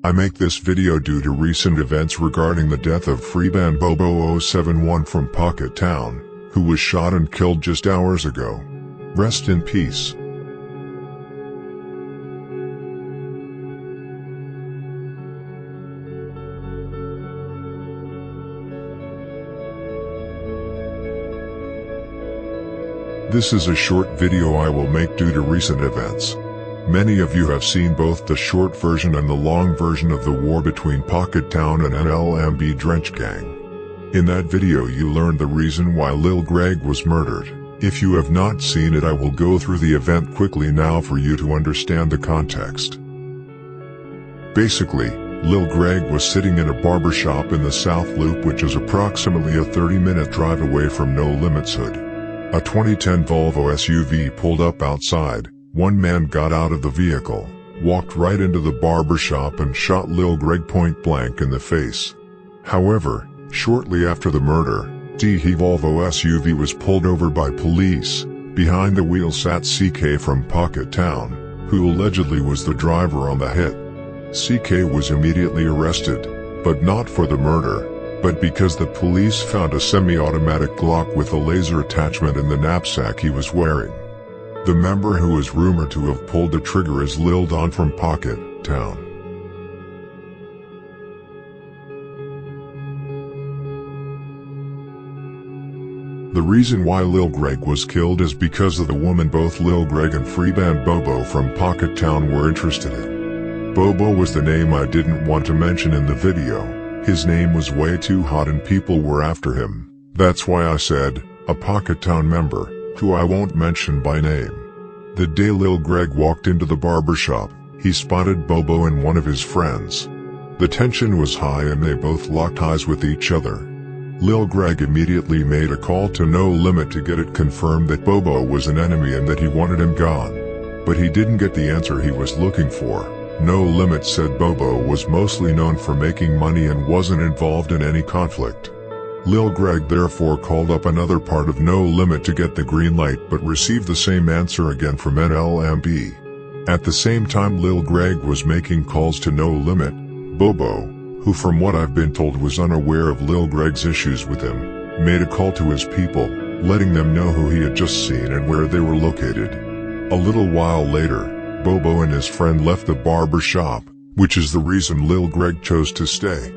I make this video due to recent events regarding the death of FreeBand BoBo 071 from Pocket Town, who was shot and killed just hours ago. Rest in peace. This is a short video I will make due to recent events. Many of you have seen both the short version and the long version of the war between Pocket Town and NLMB Drench Gang. In that video you learned the reason why Lil Greg was murdered. If you have not seen it, I will go through the event quickly now for you to understand the context. Basically, Lil Greg was sitting in a barbershop in the South Loop, which is approximately a 30-minute drive away from No Limit's hood. A 2010 Volvo SUV pulled up outside. One man got out of the vehicle, walked right into the barbershop and shot Lil Greg point blank in the face. However, shortly after the murder, the Volvo SUV was pulled over by police. Behind the wheel sat CK from Pocket Town, who allegedly was the driver on the hit. CK was immediately arrested, but not for the murder, but because the police found a semi-automatic Glock with a laser attachment in the knapsack he was wearing. The member who is rumored to have pulled the trigger is Lil Don from Pocket Town. The reason why Lil Greg was killed is because of the woman both Lil Greg and FreeBand BoBo from Pocket Town were interested in. BoBo was the name I didn't want to mention in the video. His name was way too hot and people were after him. That's why I said, a Pocket Town member, who I won't mention by name. The day Lil Greg walked into the barbershop, he spotted BoBo and one of his friends. The tension was high and they both locked eyes with each other. Lil Greg immediately made a call to No Limit to get it confirmed that BoBo was an enemy and that he wanted him gone. But he didn't get the answer he was looking for. No Limit said BoBo was mostly known for making money and wasn't involved in any conflict. Lil Greg therefore called up another part of No Limit to get the green light but received the same answer again from NLMB. At the same time Lil Greg was making calls to No Limit, BoBo, who from what I've been told was unaware of Lil Greg's issues with him, made a call to his people, letting them know who he had just seen and where they were located. A little while later, BoBo and his friend left the barber shop, which is the reason Lil Greg chose to stay.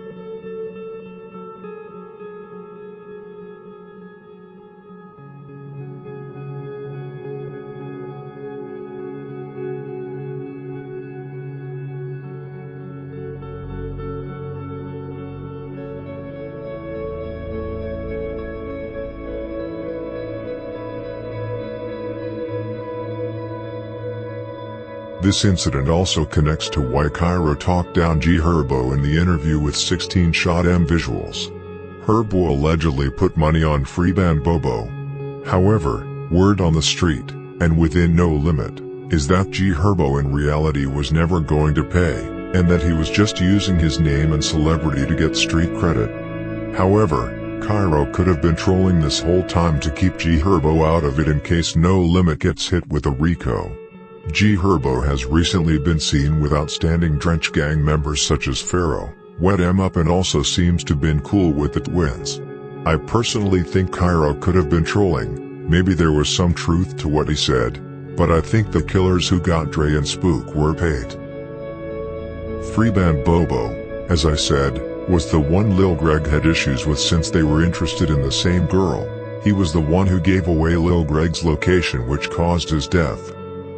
This incident also connects to why Cairo talked down G Herbo in the interview with 16 Shot M Visuals. Herbo allegedly put money on FreeBand BoBo. However, word on the street, and within No Limit, is that G Herbo in reality was never going to pay, and that he was just using his name and celebrity to get street credit. However, Cairo could have been trolling this whole time to keep G Herbo out of it in case No Limit gets hit with a RICO. G Herbo has recently been seen with outstanding Drench Gang members such as Pharaoh, Wet M Up, and also seems to been cool with the twins. I personally think Cairo could have been trolling. Maybe there was some truth to what he said, but I think the killers who got Dre and Spook were paid. FreeBand BoBo, as I said, was the one Lil Greg had issues with since they were interested in the same girl. He was the one who gave away Lil Greg's location, which caused his death.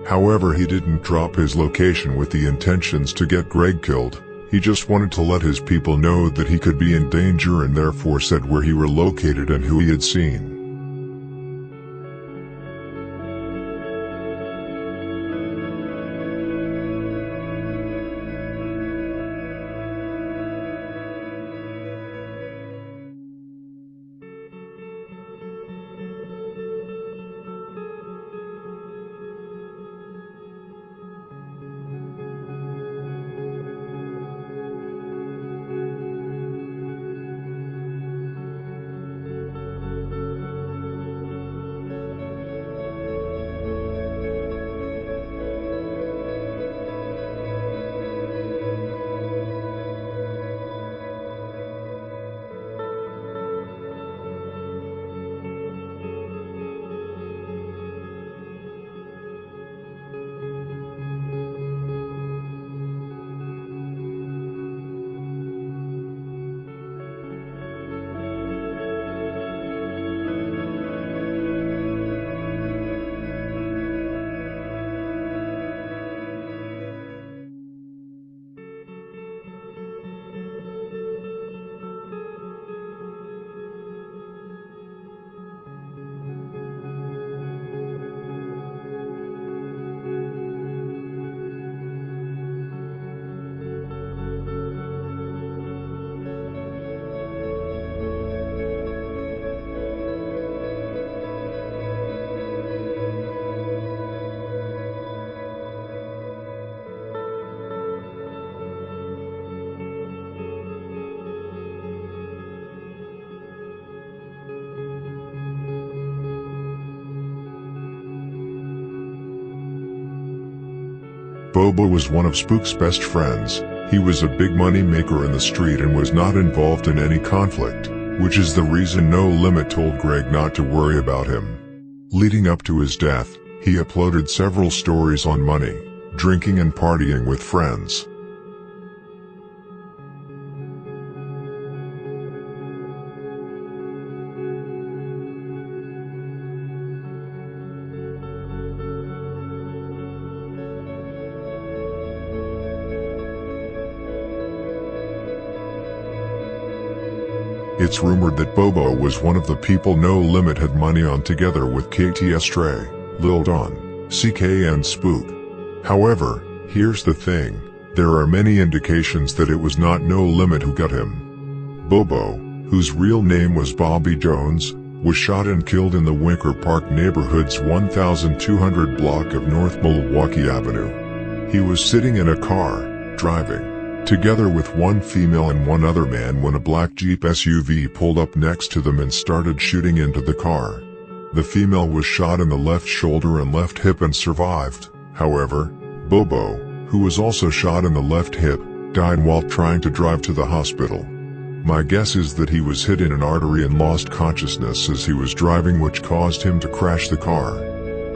However, he didn't drop his location with the intentions to get Greg killed. He just wanted to let his people know that he could be in danger and therefore said where he were located and who he had seen. BoBo was one of Spook's best friends. He was a big money maker in the street and was not involved in any conflict, which is the reason No Limit told Greg not to worry about him. Leading up to his death, he uploaded several stories on money, drinking and partying with friends. It's rumored that BoBo was one of the people No Limit had money on together with KT Stray, Lil Don, CK and Spook. However, here's the thing, there are many indications that it was not No Limit who got him. BoBo, whose real name was Bobby Jones, was shot and killed in the Winker Park neighborhood's 1200 block of North Milwaukee Avenue. He was sitting in a car, driving, together with one female and one other man when a black Jeep SUV pulled up next to them and started shooting into the car. The female was shot in the left shoulder and left hip and survived. However, BoBo, who was also shot in the left hip, died while trying to drive to the hospital. My guess is that he was hit in an artery and lost consciousness as he was driving, which caused him to crash the car.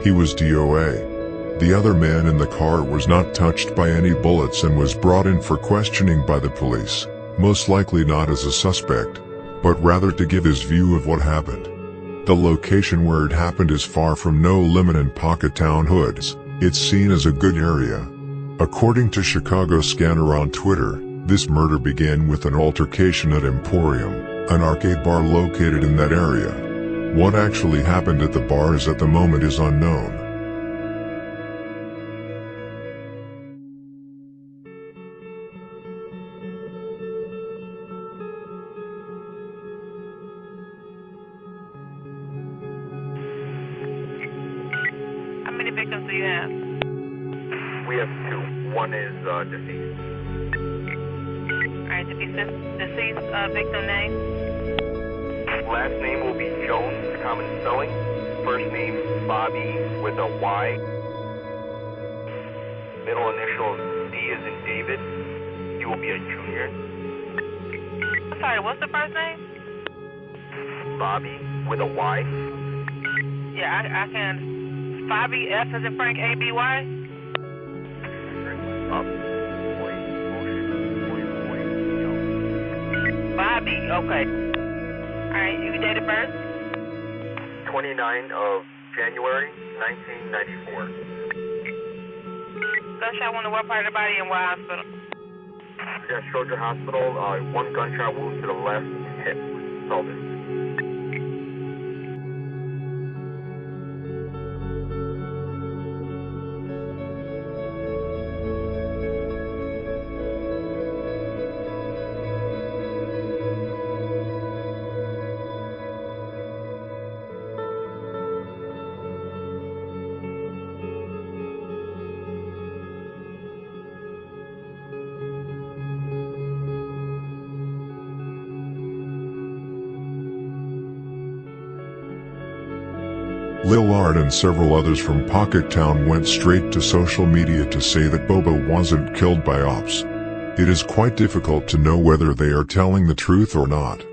He was DOA. The other man in the car was not touched by any bullets and was brought in for questioning by the police, most likely not as a suspect, but rather to give his view of what happened. The location where it happened is far from No Limit and Pocket Town hoods. It's seen as a good area. According to Chicago Scanner on Twitter, this murder began with an altercation at Emporium, an arcade bar located in that area. What actually happened at the bar at the moment is unknown. How many victims do you have? We have two. One is deceased. Alright, deceased victim name? Last name will be Jones, common spelling. First name Bobby with a Y. Middle initial D as in David. He will be a junior. I'm sorry, what's the first name? Bobby with a Y. Yeah, I can. Bobby, F as in Frank, A-B-Y? Bobby, okay. Alright, you date of birth? 29 of January, 1994. Gunshot wound to what part of the body and what hospital? Yeah, Soldier Hospital, one gunshot wound to the left hip, pelvis. Lil Art and several others from Pocket Town went straight to social media to say that BoBo wasn't killed by ops. It is quite difficult to know whether they are telling the truth or not.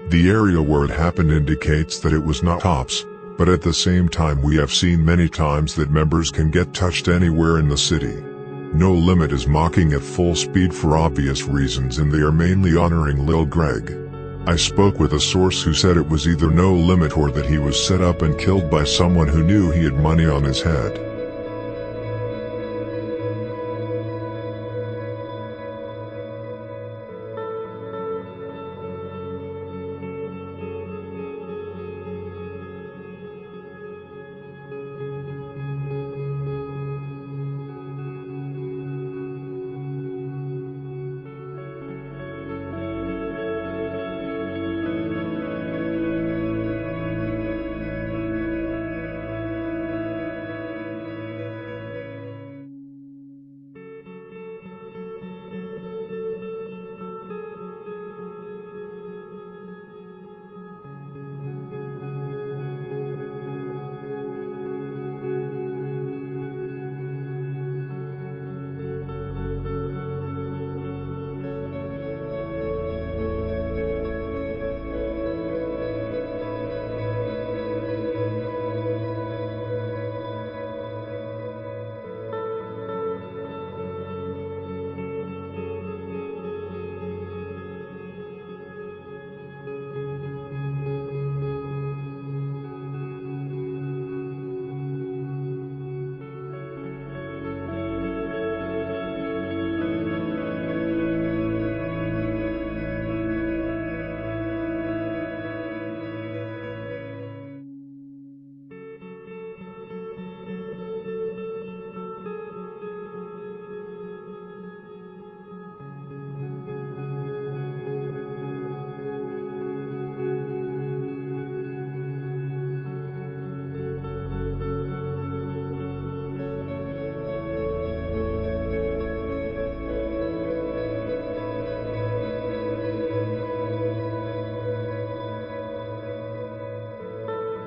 The area where it happened indicates that it was not ops, but at the same time we have seen many times that members can get touched anywhere in the city. No Limit is mocking at full speed for obvious reasons, and they are mainly honoring Lil Greg. I spoke with a source who said it was either No Limit or that he was set up and killed by someone who knew he had money on his head.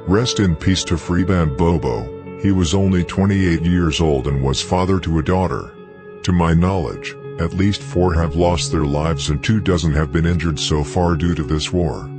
Rest in peace to FreeBand BoBo. He was only 28 years old and was father to a daughter. To my knowledge, at least 4 have lost their lives and 2 dozen have been injured so far due to this war.